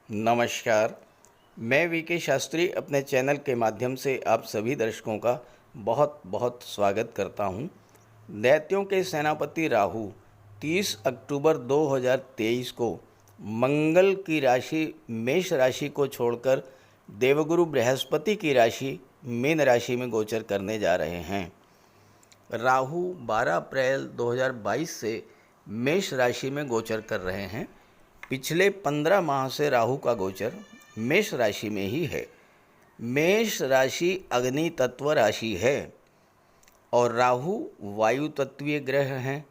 नमस्कार। मैं वीके शास्त्री अपने चैनल के माध्यम से आप सभी दर्शकों का बहुत बहुत स्वागत करता हूं। दैत्यों के सेनापति राहु 30 अक्टूबर 2023 को मंगल की राशि मेष राशि को छोड़कर देवगुरु बृहस्पति की राशि मीन राशि में गोचर करने जा रहे हैं। राहु 12 अप्रैल 2022 से मेष राशि में गोचर कर रहे हैं। पिछले 15 माह से राहु का गोचर मेष राशि में ही है। मेष राशि अग्नि तत्व राशि है और राहु वायु तत्वीय ग्रह हैं।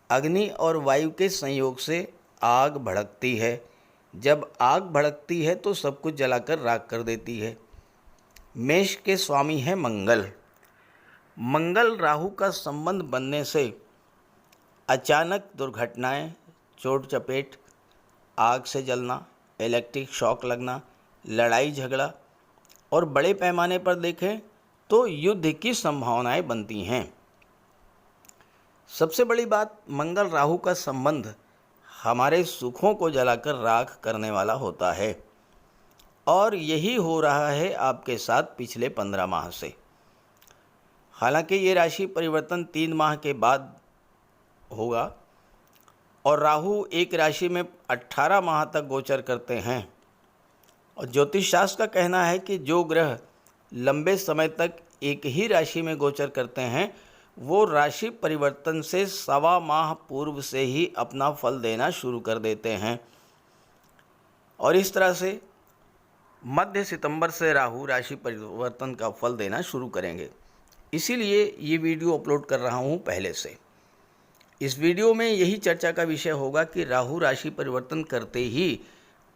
अग्नि और वायु के संयोग से आग भड़कती है। जब आग भड़कती है तो सब कुछ जलाकर राख कर देती है। मेष के स्वामी हैं मंगल। मंगल राहु का संबंध बनने से अचानक दुर्घटनाएं, चोट चपेट, आग से जलना, इलेक्ट्रिक शॉक लगना, लड़ाई झगड़ा और बड़े पैमाने पर देखें तो युद्ध की संभावनाएं बनती हैं। सबसे बड़ी बात, मंगल राहु का संबंध हमारे सुखों को जलाकर राख करने वाला होता है और यही हो रहा है आपके साथ पिछले 15 माह से। हालांकि ये राशि परिवर्तन 3 माह के बाद होगा और राहु एक राशि में 18 माह तक गोचर करते हैं और ज्योतिष शास्त्र का कहना है कि जो ग्रह लंबे समय तक एक ही राशि में गोचर करते हैं वो राशि परिवर्तन से 1.25 माह पूर्व से ही अपना फल देना शुरू कर देते हैं और इस तरह से मध्य सितंबर से राहु राशि परिवर्तन का फल देना शुरू करेंगे। इसीलिए ये वीडियो अपलोड कर रहा हूँ पहले से। इस वीडियो में यही चर्चा का विषय होगा कि राहु राशि परिवर्तन करते ही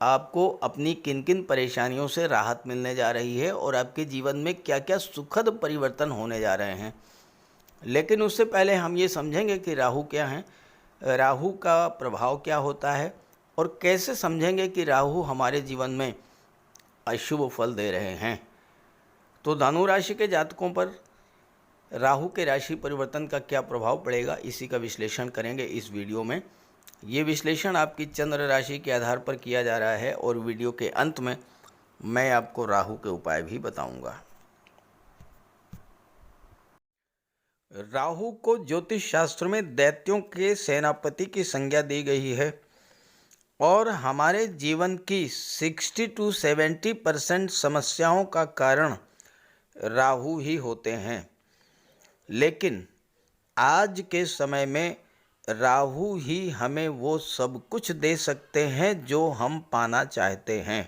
आपको अपनी किन किन परेशानियों से राहत मिलने जा रही है और आपके जीवन में क्या क्या सुखद परिवर्तन होने जा रहे हैं। लेकिन उससे पहले हम ये समझेंगे कि राहु क्या है, राहु का प्रभाव क्या होता है और कैसे समझेंगे कि राहु हमारे जीवन में अशुभ फल दे रहे हैं। तो धनु राशि के जातकों पर राहु के राशि परिवर्तन का क्या प्रभाव पड़ेगा, इसी का विश्लेषण करेंगे इस वीडियो में। ये विश्लेषण आपकी चंद्र राशि के आधार पर किया जा रहा है और वीडियो के अंत में मैं आपको राहु के उपाय भी बताऊंगा। राहु को ज्योतिष शास्त्र में दैत्यों के सेनापति की संज्ञा दी गई है और हमारे जीवन की 60 to 70% समस्याओं का कारण राहु ही होते हैं। लेकिन आज के समय में राहु ही हमें वो सब कुछ दे सकते हैं जो हम पाना चाहते हैं,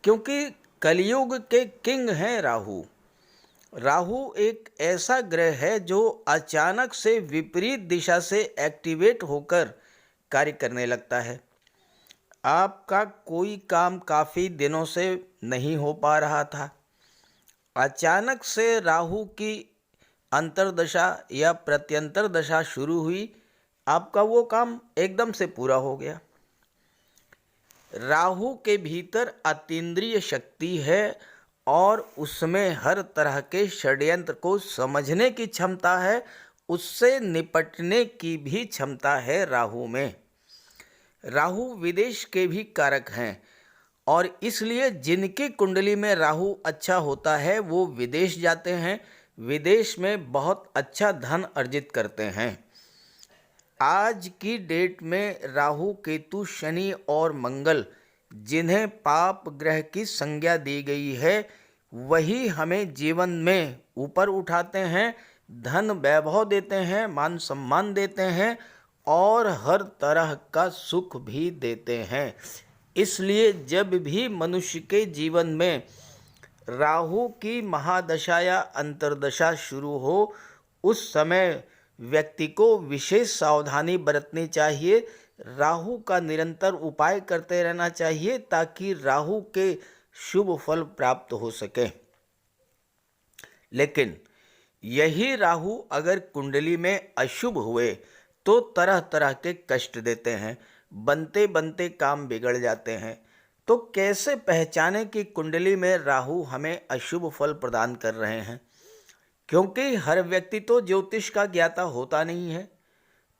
क्योंकि कलयुग के किंग हैं राहु। राहु एक ऐसा ग्रह है जो अचानक से विपरीत दिशा से एक्टिवेट होकर कार्य करने लगता है। आपका कोई काम काफ़ी दिनों से नहीं हो पा रहा था, अचानक से राहु की अंतर्दशा या प्रत्यंतर दशा शुरू हुई, आपका वो काम एकदम से पूरा हो गया। राहु के भीतर अतीन्द्रिय शक्ति है और उसमें हर तरह के षड्यंत्र को समझने की क्षमता है, उससे निपटने की भी क्षमता है राहु में। राहु विदेश के भी कारक हैं और इसलिए जिनकी कुंडली में राहु अच्छा होता है वो विदेश जाते हैं, विदेश में बहुत अच्छा धन अर्जित करते हैं। आज की डेट में राहु, केतु, शनि और मंगल जिन्हें पाप ग्रह की संज्ञा दी गई है वही हमें जीवन में ऊपर उठाते हैं, धन वैभव देते हैं, मान सम्मान देते हैं और हर तरह का सुख भी देते हैं। इसलिए जब भी मनुष्य के जीवन में राहु की महादशा या अंतर्दशा शुरू हो उस समय व्यक्ति को विशेष सावधानी बरतनी चाहिए। राहु का निरंतर उपाय करते रहना चाहिए ताकि राहु के शुभ फल प्राप्त हो सके। लेकिन यही राहु अगर कुंडली में अशुभ हुए तो तरह तरह के कष्ट देते हैं, बनते बनते काम बिगड़ जाते हैं। तो कैसे पहचाने कि कुंडली में राहु हमें अशुभ फल प्रदान कर रहे हैं, क्योंकि हर व्यक्ति तो ज्योतिष का ज्ञाता होता नहीं है।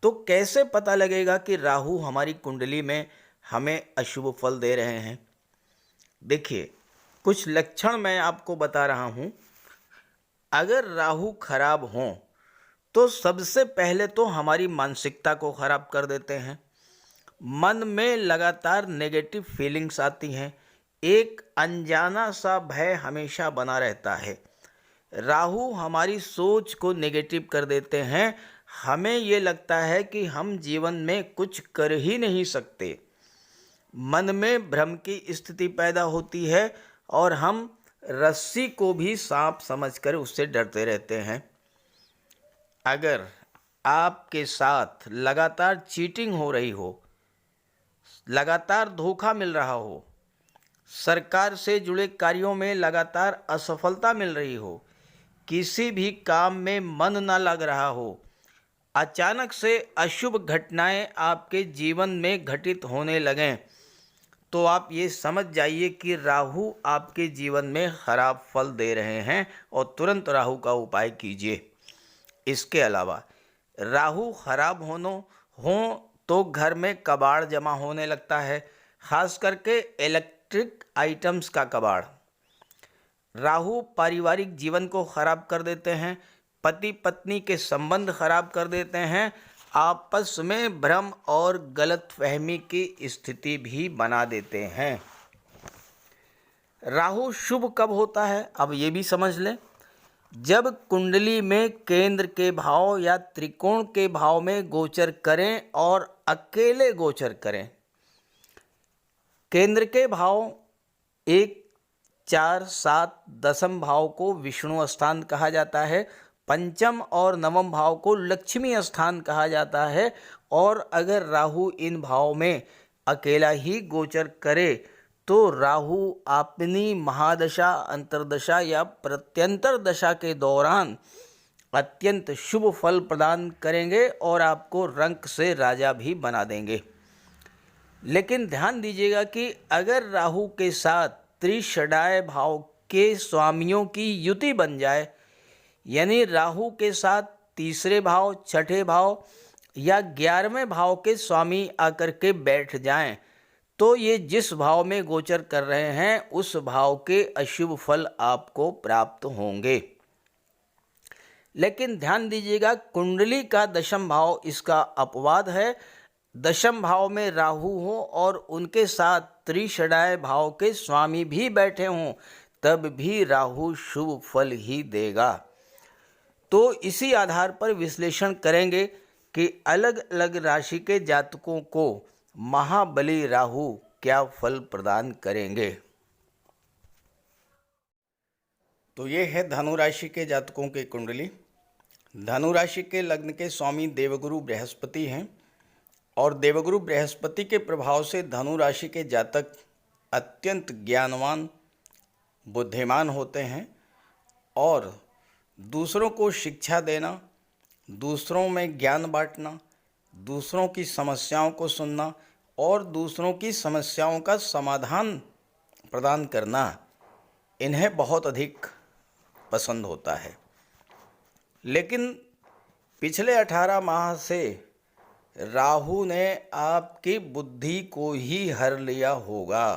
तो कैसे पता लगेगा कि राहु हमारी कुंडली में हमें अशुभ फल दे रहे हैं। देखिए, कुछ लक्षण मैं आपको बता रहा हूँ। अगर राहु खराब हों तो सबसे पहले तो हमारी मानसिकता को खराब कर देते हैं। मन में लगातार नेगेटिव फीलिंग्स आती हैं। एक अनजाना सा भय हमेशा बना रहता है। राहु हमारी सोच को नेगेटिव कर देते हैं। हमें ये लगता है कि हम जीवन में कुछ कर ही नहीं सकते। मन में भ्रम की स्थिति पैदा होती है और हम रस्सी को भी सांप समझकर उससे डरते रहते हैं। अगर आपके साथ लगातार चीटिंग हो रही हो, लगातार धोखा मिल रहा हो, सरकार से जुड़े कार्यों में लगातार असफलता मिल रही हो, किसी भी काम में मन ना लग रहा हो, अचानक से अशुभ घटनाएं आपके जीवन में घटित होने लगें, तो आप ये समझ जाइए कि राहु आपके जीवन में खराब फल दे रहे हैं और तुरंत राहु का उपाय कीजिए। इसके अलावा राहु खराब हो तो घर में कबाड़ जमा होने लगता है, खास करके इलेक्ट्रिक आइटम्स का कबाड़। राहु पारिवारिक जीवन को खराब कर देते हैं, पति पत्नी के संबंध खराब कर देते हैं, आपस में भ्रम और गलतफहमी की स्थिति भी बना देते हैं। राहु शुभ कब होता है, अब ये भी समझ लें। जब कुंडली में केंद्र के भाव या त्रिकोण के भाव में गोचर करें और अकेले गोचर करें। केंद्र के भाव 1, 4, 7 दशम भाव को विष्णु स्थान कहा जाता है। पंचम और नवम भाव को लक्ष्मी स्थान कहा जाता है। और अगर राहु इन भाव में अकेला ही गोचर करे तो राहु अपनी महादशा, अंतर्दशा या प्रत्यंतर दशा के दौरान अत्यंत शुभ फल प्रदान करेंगे और आपको रंक से राजा भी बना देंगे। लेकिन ध्यान दीजिएगा कि अगर राहु के साथ त्रिषडाय भाव के स्वामियों की युति बन जाए, यानी राहु के साथ तीसरे भाव, छठे भाव या 11वें भाव के स्वामी आकर के बैठ जाएं, तो ये जिस भाव में गोचर कर रहे हैं उस भाव के अशुभ फल आपको प्राप्त होंगे। लेकिन ध्यान दीजिएगा, कुंडली का दशम भाव इसका अपवाद है। दशम भाव में राहु हो और उनके साथ त्रिषडाय भाव के स्वामी भी बैठे हों, तब भी राहु शुभ फल ही देगा। तो इसी आधार पर विश्लेषण करेंगे कि अलग अलग राशि के जातकों को महाबली राहु क्या फल प्रदान करेंगे। तो ये है धनु राशि के जातकों की कुंडली। धनु राशि के लग्न के स्वामी देवगुरु बृहस्पति हैं और देवगुरु बृहस्पति के प्रभाव से धनु राशि के जातक अत्यंत ज्ञानवान, बुद्धिमान होते हैं और दूसरों को शिक्षा देना, दूसरों में ज्ञान बांटना, दूसरों की समस्याओं को सुनना और दूसरों की समस्याओं का समाधान प्रदान करना इन्हें बहुत अधिक पसंद होता है। लेकिन पिछले 18 माह से राहु ने आपकी बुद्धि को ही हर लिया होगा,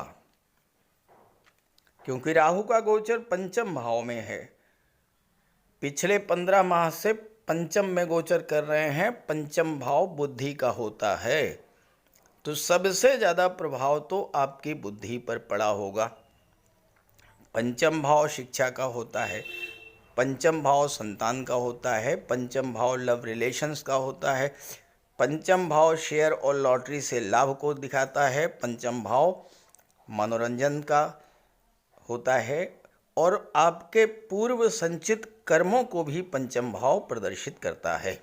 क्योंकि राहु का गोचर पंचम भाव में है। पिछले 15 माह से पंचम में गोचर कर रहे हैं। पंचम भाव बुद्धि का होता है, तो सबसे ज़्यादा प्रभाव तो आपकी बुद्धि पर पड़ा होगा। पंचम भाव शिक्षा का होता है, पंचम भाव संतान का होता है, पंचम भाव लव रिलेशंस का होता है, पंचम भाव शेयर और लॉटरी से लाभ को दिखाता है, पंचम भाव मनोरंजन का होता है और आपके पूर्व संचित कर्मों को भी पंचम भाव प्रदर्शित करता है।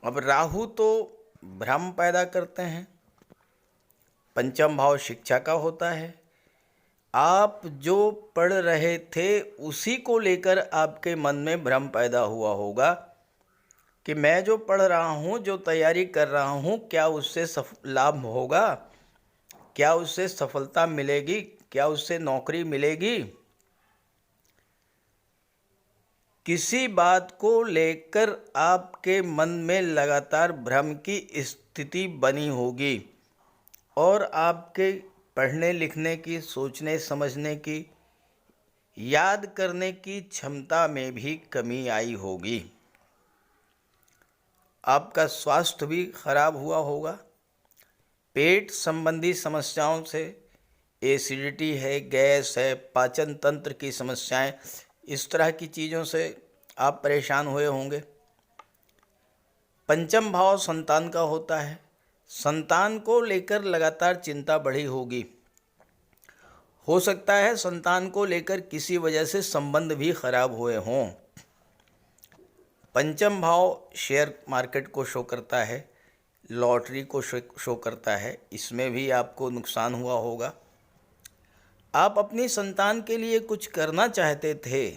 अब राहु तो भ्रम पैदा करते हैं, पंचम भाव शिक्षा का होता है। आप जो पढ़ रहे थे उसी को लेकर आपके मन में भ्रम पैदा हुआ होगा कि मैं जो पढ़ रहा हूँ, जो तैयारी कर रहा हूँ, क्या उससे लाभ होगा, क्या उससे सफलता मिलेगी, क्या उससे नौकरी मिलेगी। किसी बात को लेकर आपके मन में लगातार भ्रम की स्थिति बनी होगी और आपके पढ़ने लिखने की, सोचने समझने की, याद करने की क्षमता में भी कमी आई होगी। आपका स्वास्थ्य भी खराब हुआ होगा। पेट संबंधी समस्याओं से, एसिडिटी है, गैस है, पाचन तंत्र की समस्याएं, इस तरह की चीज़ों से आप परेशान हुए होंगे। पंचम भाव संतान का होता है। संतान को लेकर लगातार चिंता बढ़ी होगी। हो सकता है संतान को लेकर किसी वजह से संबंध भी खराब हुए हों। पंचम भाव शेयर मार्केट को शो करता है, लॉटरी को शो करता है, इसमें भी आपको नुकसान हुआ होगा। आप अपनी संतान के लिए कुछ करना चाहते थे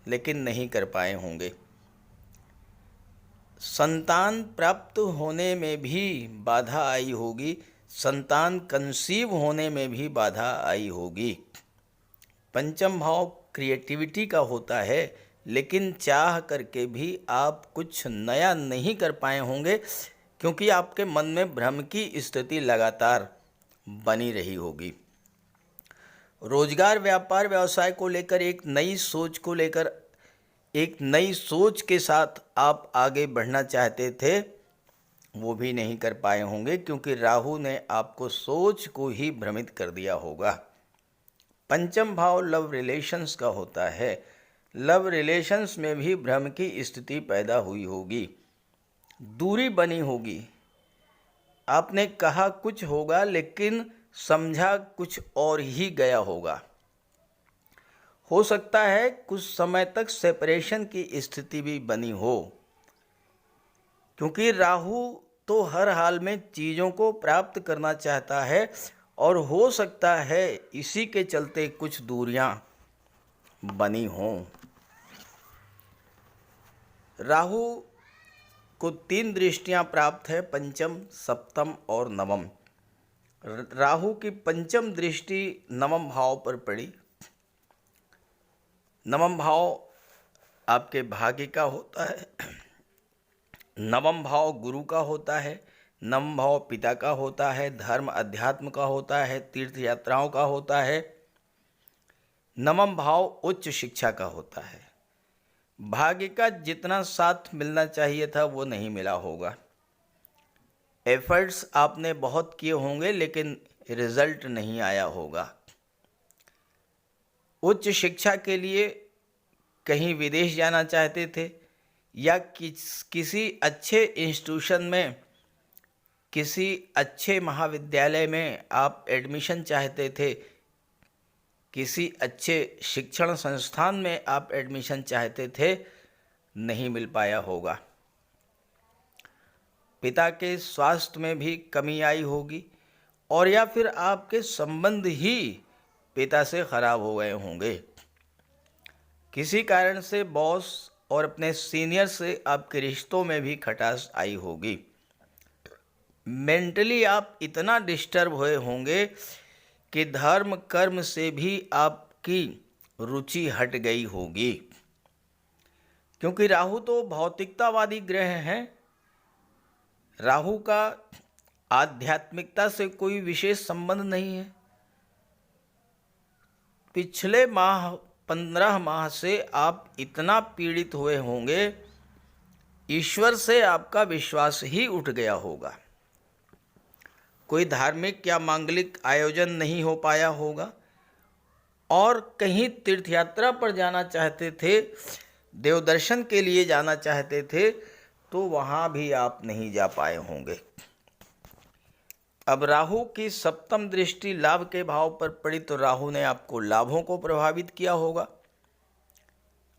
लेकिन नहीं कर पाए होंगे। संतान प्राप्त होने में भी बाधा आई होगी, संतान कंसीव होने में भी बाधा आई होगी। पंचम भाव क्रिएटिविटी का होता है, लेकिन चाह करके भी आप कुछ नया नहीं कर पाए होंगे, क्योंकि आपके मन में भ्रम की स्थिति लगातार बनी रही होगी। रोजगार, व्यापार, व्यवसाय को लेकर एक नई सोच के साथ आप आगे बढ़ना चाहते थे, वो भी नहीं कर पाए होंगे, क्योंकि राहु ने आपको सोच को ही भ्रमित कर दिया होगा। पंचम भाव लव रिलेशंस का होता है। लव रिलेशंस में भी भ्रम की स्थिति पैदा हुई होगी, दूरी बनी होगी। आपने कहा कुछ होगा लेकिन समझा कुछ और ही गया होगा। हो सकता है कुछ समय तक सेपरेशन की स्थिति भी बनी हो, क्योंकि राहु तो हर हाल में चीज़ों को प्राप्त करना चाहता है, और हो सकता है इसी के चलते कुछ दूरियां बनी हों। राहु को 3 दृष्टियां प्राप्त है, पंचम, सप्तम और नवम। राहु की पंचम दृष्टि नवम भाव पर पड़ी। नवम भाव आपके भाग्य का होता है, नवम भाव गुरु का होता है, नवम भाव पिता का होता है, धर्म अध्यात्म का होता है, तीर्थ यात्राओं का होता है, नवम भाव उच्च शिक्षा का होता है। भाग्य का जितना साथ मिलना चाहिए था वो नहीं मिला होगा। एफर्ट्स आपने बहुत किए होंगे लेकिन रिजल्ट नहीं आया होगा। उच्च शिक्षा के लिए कहीं विदेश जाना चाहते थे, या किसी अच्छे इंस्टीट्यूशन में, किसी अच्छे महाविद्यालय में आप एडमिशन चाहते थे, किसी अच्छे शिक्षण संस्थान में आप एडमिशन चाहते थे, नहीं मिल पाया होगा। पिता के स्वास्थ्य में भी कमी आई होगी, और या फिर आपके संबंध ही पिता से खराब हो गए होंगे। किसी कारण से बॉस और अपने सीनियर से आपके रिश्तों में भी खटास आई होगी। मेंटली आप इतना डिस्टर्ब हुए होंगे कि धर्म कर्म से भी आपकी रुचि हट गई होगी, क्योंकि राहु तो भौतिकतावादी ग्रह हैं। राहु का आध्यात्मिकता से कोई विशेष संबंध नहीं है। पिछले 15 माह से आप इतना पीड़ित हुए होंगे, ईश्वर से आपका विश्वास ही उठ गया होगा। कोई धार्मिक या मांगलिक आयोजन नहीं हो पाया होगा, और कहीं तीर्थ यात्रा पर जाना चाहते थे, देवदर्शन के लिए जाना चाहते थे, तो वहाँ भी आप नहीं जा पाए होंगे। अब राहु की सप्तम दृष्टि लाभ के भाव पर पड़ी, तो राहु ने आपको लाभों को प्रभावित किया होगा।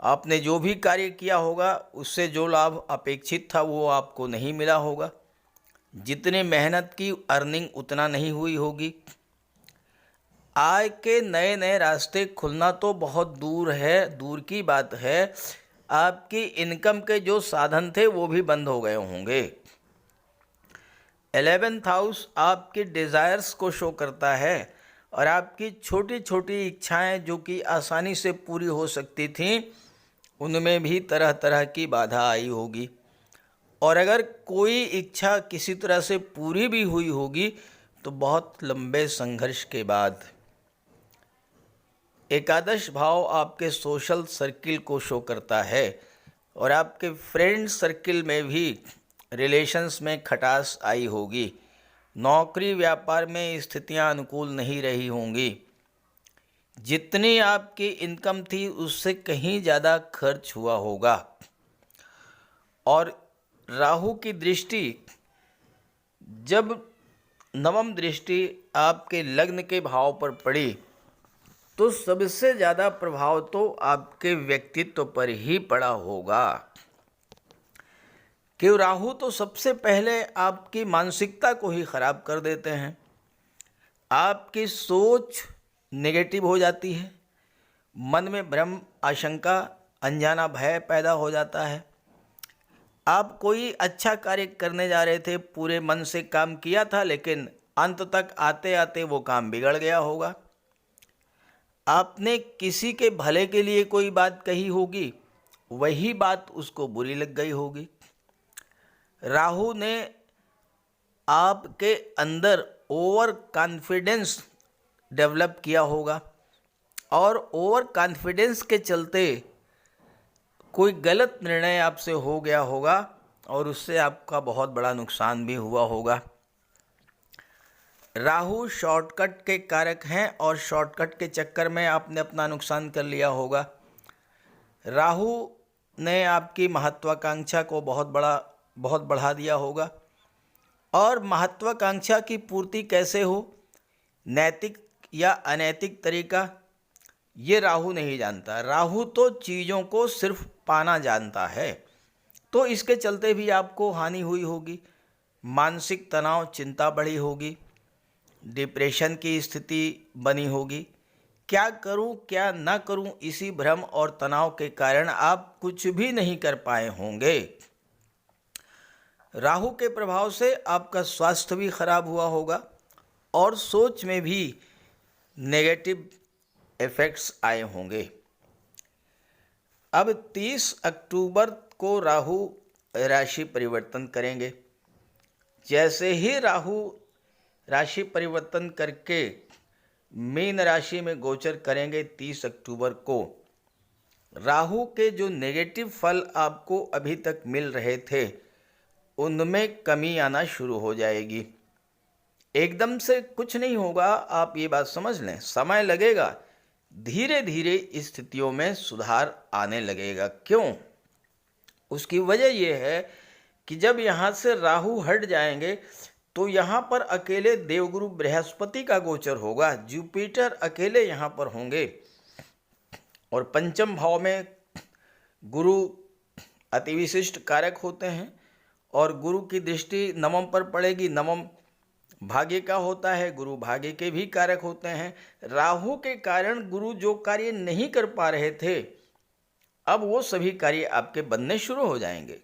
आपने जो भी कार्य किया होगा उससे जो लाभ अपेक्षित था वो आपको नहीं मिला होगा। जितने मेहनत की अर्निंग उतना नहीं हुई होगी। आय के नए नए रास्ते खुलना तो बहुत दूर है, दूर की बात है, आपकी इनकम के जो साधन थे वो भी बंद हो गए होंगे। 11th हाउस आपके डिज़ायर्स को शो करता है, और आपकी छोटी छोटी इच्छाएं जो कि आसानी से पूरी हो सकती थीं, उनमें भी तरह तरह की बाधा आई होगी। और अगर कोई इच्छा किसी तरह से पूरी भी हुई होगी तो बहुत लंबे संघर्ष के बाद एकादश भाव आपके सोशल सर्किल को शो करता है और आपके फ्रेंड सर्किल में भी रिलेशंस में खटास आई होगी। नौकरी व्यापार में स्थितियां अनुकूल नहीं रही होंगी। जितनी आपकी इनकम थी उससे कहीं ज़्यादा खर्च हुआ होगा। और राहु की दृष्टि, जब नवम दृष्टि आपके लग्न के भाव पर पड़ी तो सबसे ज़्यादा प्रभाव तो आपके व्यक्तित्व पर ही पड़ा होगा। कि राहु तो सबसे पहले आपकी मानसिकता को ही खराब कर देते हैं। आपकी सोच नेगेटिव हो जाती है, मन में भ्रम, आशंका, अनजाना भय पैदा हो जाता है। आप कोई अच्छा कार्य करने जा रहे थे, पूरे मन से काम किया था, लेकिन अंत तक आते आते वो काम बिगड़ गया होगा। आपने किसी के भले के लिए कोई बात कही होगी, वही बात उसको बुरी लग गई होगी। राहु ने आपके अंदर ओवर कॉन्फिडेंस डेवलप किया होगा और ओवर कॉन्फिडेंस के चलते कोई गलत निर्णय आपसे हो गया होगा और उससे आपका बहुत बड़ा नुकसान भी हुआ होगा। राहु शॉर्टकट के कारक हैं और शॉर्टकट के चक्कर में आपने अपना नुकसान कर लिया होगा। राहु ने आपकी महत्वाकांक्षा को बहुत बढ़ा दिया होगा। और महत्वाकांक्षा की पूर्ति कैसे हो, नैतिक या अनैतिक तरीका, ये राहु नहीं जानता। राहु तो चीज़ों को सिर्फ पाना जानता है। तो इसके चलते भी आपको हानि हुई होगी, मानसिक तनाव, चिंता बढ़ी होगी, डिप्रेशन की स्थिति बनी होगी। क्या करूं क्या ना करूं, इसी भ्रम और तनाव के कारण आप कुछ भी नहीं कर पाए होंगे। राहु के प्रभाव से आपका स्वास्थ्य भी खराब हुआ होगा और सोच में भी नेगेटिव इफेक्ट्स आए होंगे। अब 30 अक्टूबर को राहु राशि परिवर्तन करेंगे। जैसे ही राहु राशि परिवर्तन करके मीन राशि में गोचर करेंगे 30 अक्टूबर को, राहु के जो नेगेटिव फल आपको अभी तक मिल रहे थे उनमें कमी आना शुरू हो जाएगी। एकदम से कुछ नहीं होगा, आप ये बात समझ लें, समय लगेगा। धीरे धीरे स्थितियों में सुधार आने लगेगा। क्यों? उसकी वजह यह है कि जब यहाँ से राहु हट जाएंगे तो यहाँ पर अकेले देवगुरु बृहस्पति का गोचर होगा। जुपिटर अकेले यहाँ पर होंगे और पंचम भाव में गुरु अति विशिष्ट कारक होते हैं और गुरु की दृष्टि नवम पर पड़ेगी। नवम भाग्य का होता है, गुरु भाग्य के भी कारक होते हैं। राहु के कारण गुरु जो कार्य नहीं कर पा रहे थे, अब वो सभी कार्य आपके बनने शुरू हो जाएंगे।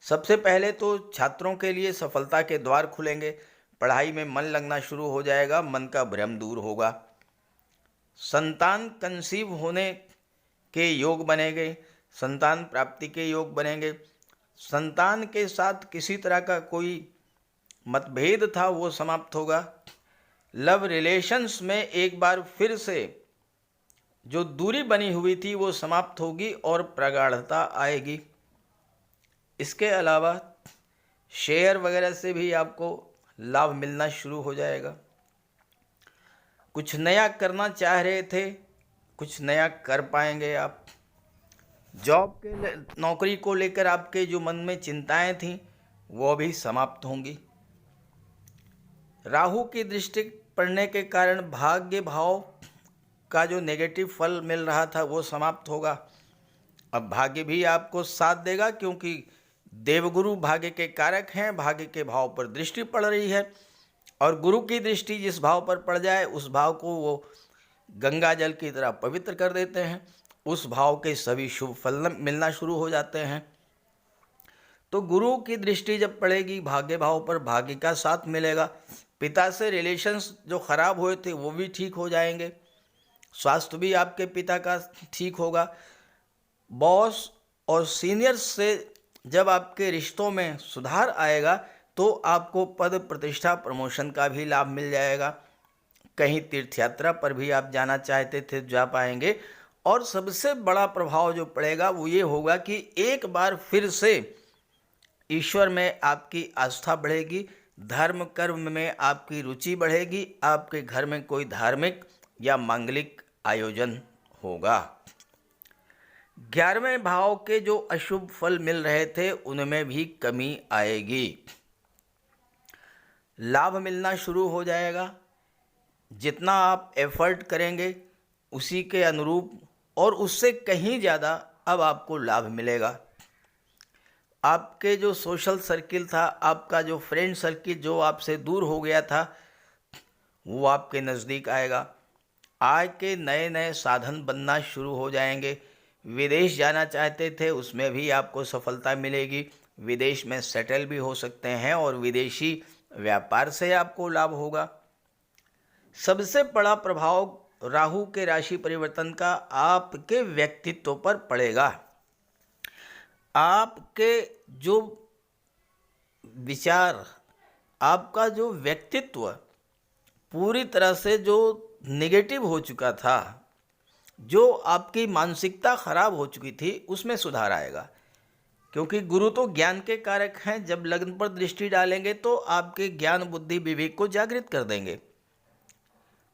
सबसे पहले तो छात्रों के लिए सफलता के द्वार खुलेंगे, पढ़ाई में मन लगना शुरू हो जाएगा, मन का भ्रम दूर होगा। संतान कंसीव होने के योग बनेंगे, संतान प्राप्ति के योग बनेंगे। संतान के साथ किसी तरह का कोई मतभेद था वो समाप्त होगा। लव रिलेशंस में एक बार फिर से जो दूरी बनी हुई थी वो समाप्त होगी और प्रगाढ़ता आएगी। इसके अलावा शेयर वगैरह से भी आपको लाभ मिलना शुरू हो जाएगा। कुछ नया करना चाह रहे थे, कुछ नया कर पाएंगे आप। जॉब के नौकरी को लेकर आपके जो मन में चिंताएं थीं वो भी समाप्त होंगी। राहु की दृष्टि पड़ने के कारण भाग्य भाव का जो नेगेटिव फल मिल रहा था वो समाप्त होगा। अब भाग्य भी आपको साथ देगा, क्योंकि देवगुरु भाग्य के कारक हैं। भाग्य के भाव पर दृष्टि पड़ रही है और गुरु की दृष्टि जिस भाव पर पड़ जाए उस भाव को वो गंगा जल की तरह पवित्र कर देते हैं। उस भाव के सभी शुभ फल मिलना शुरू हो जाते हैं। तो गुरु की दृष्टि जब पड़ेगी भाग्य भाव पर, भाग्य का साथ मिलेगा। पिता से रिलेशंस जो खराब हुए थे वो भी ठीक हो जाएंगे। स्वास्थ्य भी आपके पिता का ठीक होगा। बॉस और सीनियर्स से जब आपके रिश्तों में सुधार आएगा तो आपको पद प्रतिष्ठा प्रमोशन का भी लाभ मिल जाएगा। कहीं तीर्थ यात्रा पर भी आप जाना चाहते थे जा पाएंगे। और सबसे बड़ा प्रभाव जो पड़ेगा वो ये होगा कि एक बार फिर से ईश्वर में आपकी आस्था बढ़ेगी, धर्म कर्म में आपकी रुचि बढ़ेगी, आपके घर में कोई धार्मिक या मांगलिक आयोजन होगा। 11वें भाव के जो अशुभ फल मिल रहे थे उनमें भी कमी आएगी, लाभ मिलना शुरू हो जाएगा। जितना आप एफर्ट करेंगे उसी के अनुरूप और उससे कहीं ज़्यादा अब आपको लाभ मिलेगा। आपके जो सोशल सर्किल था, आपका जो फ्रेंड सर्किल जो आपसे दूर हो गया था, वो आपके नज़दीक आएगा। आय के नए नए साधन बनना शुरू हो जाएंगे। विदेश जाना चाहते थे उसमें भी आपको सफलता मिलेगी। विदेश में सेटल भी हो सकते हैं और विदेशी व्यापार से आपको लाभ होगा। सबसे बड़ा प्रभाव राहु के राशि परिवर्तन का आपके व्यक्तित्व पर पड़ेगा। आपके जो विचार, आपका जो व्यक्तित्व पूरी तरह से जो नेगेटिव हो चुका था, जो आपकी मानसिकता खराब हो चुकी थी, उसमें सुधार आएगा। क्योंकि गुरु तो ज्ञान के कारक हैं। जब लग्न पर दृष्टि डालेंगे तो आपके ज्ञान बुद्धि विवेक को जागृत कर देंगे।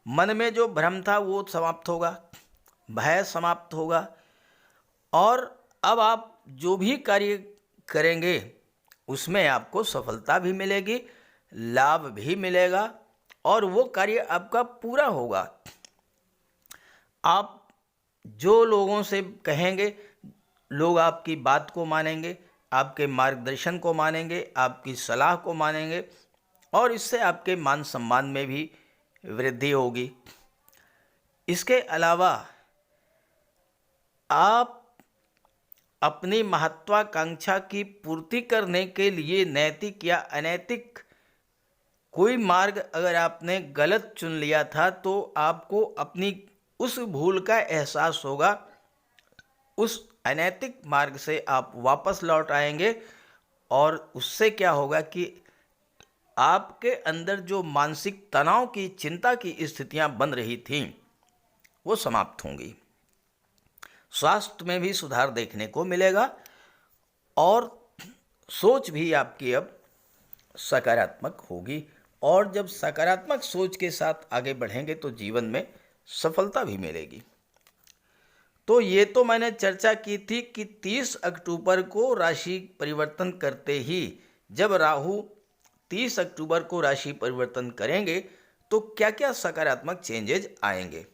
मन में जो भ्रम था वो समाप्त होगा, भय समाप्त होगा और अब आप जो भी कार्य करेंगे उसमें आपको सफलता भी मिलेगी, लाभ भी मिलेगा और वो कार्य आपका पूरा होगा। आप जो लोगों से कहेंगे लोग आपकी बात को मानेंगे, आपके मार्गदर्शन को मानेंगे, आपकी सलाह को मानेंगे और इससे आपके मान सम्मान में भी वृद्धि होगी। इसके अलावा आप अपनी महत्वाकांक्षा की पूर्ति करने के लिए नैतिक या अनैतिक कोई मार्ग अगर आपने गलत चुन लिया था तो आपको अपनी उस भूल का एहसास होगा। उस अनैतिक मार्ग से आप वापस लौट आएंगे और उससे क्या होगा कि आपके अंदर जो मानसिक तनाव की, चिंता की स्थितियां बन रही थीं वो समाप्त होंगी। स्वास्थ्य में भी सुधार देखने को मिलेगा और सोच भी आपकी अब सकारात्मक होगी। और जब सकारात्मक सोच के साथ आगे बढ़ेंगे तो जीवन में सफलता भी मिलेगी। तो ये तो मैंने चर्चा की थी कि 30 अक्टूबर को राशि परिवर्तन करते ही, जब राहु 30 अक्टूबर को राशि परिवर्तन करेंगे तो क्या क्या सकारात्मक चेंजेज आएंगे।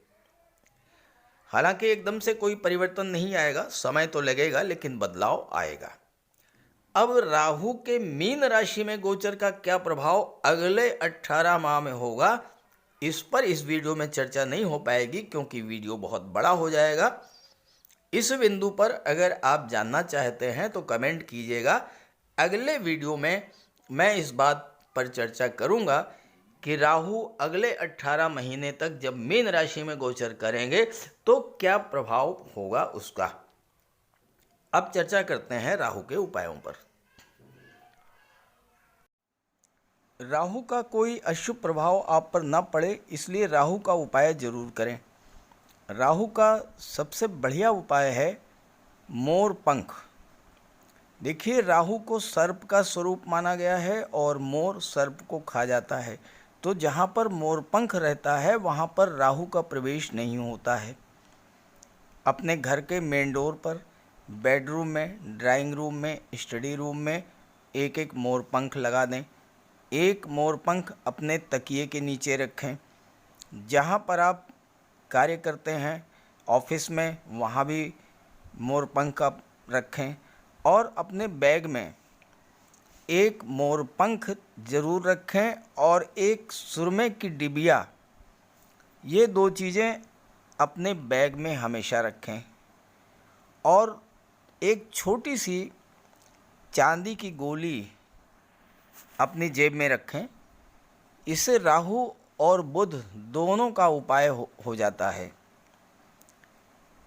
हालांकि एकदम से कोई परिवर्तन नहीं आएगा, समय तो लगेगा लेकिन बदलाव आएगा। अब राहु के मीन राशि में गोचर का क्या प्रभाव अगले 18 माह में होगा, इस पर इस वीडियो में चर्चा नहीं हो पाएगी क्योंकि वीडियो बहुत बड़ा हो जाएगा। इस बिंदु पर अगर आप जानना चाहते हैं तो कमेंट कीजिएगा। अगले वीडियो में मैं इस बात पर चर्चा करूंगा कि राहु अगले 18 महीने तक जब मीन राशि में गोचर करेंगे तो क्या प्रभाव होगा उसका। अब चर्चा करते हैं राहु के उपायों पर। राहु का कोई अशुभ प्रभाव आप पर न पड़े इसलिए राहु का उपाय जरूर करें। राहु का सबसे बढ़िया उपाय है मोर पंख। देखिए, राहु को सर्प का स्वरूप माना गया है और मोर सर्प को खा जाता है। तो जहाँ पर मोर पंख रहता है वहाँ पर राहु का प्रवेश नहीं होता है। अपने घर के मेन डोर पर, बेडरूम में, ड्राइंग रूम में, स्टडी रूम में एक एक मोर पंख लगा दें। एक मोर पंख अपने तकिए के नीचे रखें। जहाँ पर आप कार्य करते हैं ऑफिस में, वहाँ भी मोर पंख आप रखें और अपने बैग में एक मोर पंख ज़रूर रखें और एक सुरमे की डिबिया, ये दो चीज़ें अपने बैग में हमेशा रखें और एक छोटी सी चांदी की गोली अपनी जेब में रखें। इससे राहु और बुध दोनों का उपाय हो जाता है।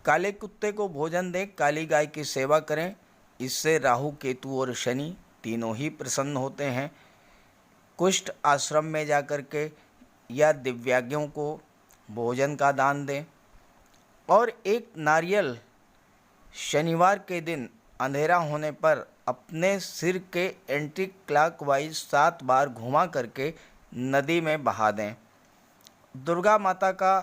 काले कुत्ते को भोजन दें, काली गाय की सेवा करें। इससे राहु, केतु और शनि तीनों ही प्रसन्न होते हैं। कुष्ठ आश्रम में जाकर के या दिव्यांगों को भोजन का दान दें। और एक नारियल शनिवार के दिन अंधेरा होने पर अपने सिर के एंटी क्लॉकवाइज 7 बार घुमा करके नदी में बहा दें। दुर्गा माता का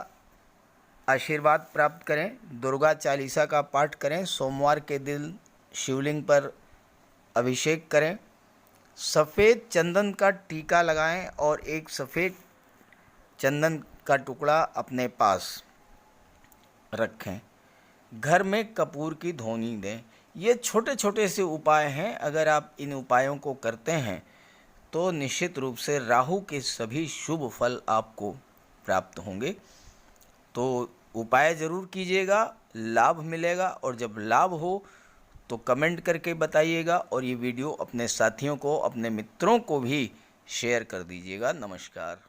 आशीर्वाद प्राप्त करें। दुर्गा चालीसा का पाठ करें। सोमवार के दिन शिवलिंग पर अभिषेक करें। सफ़ेद चंदन का टीका लगाएं और एक सफ़ेद चंदन का टुकड़ा अपने पास रखें। घर में कपूर की धूनी दें। ये छोटे छोटे से उपाय हैं। अगर आप इन उपायों को करते हैं तो निश्चित रूप से राहु के सभी शुभ फल आपको प्राप्त होंगे। तो उपाय ज़रूर कीजिएगा, लाभ मिलेगा। और जब लाभ हो तो कमेंट करके बताइएगा और ये वीडियो अपने साथियों को, अपने मित्रों को भी शेयर कर दीजिएगा। नमस्कार।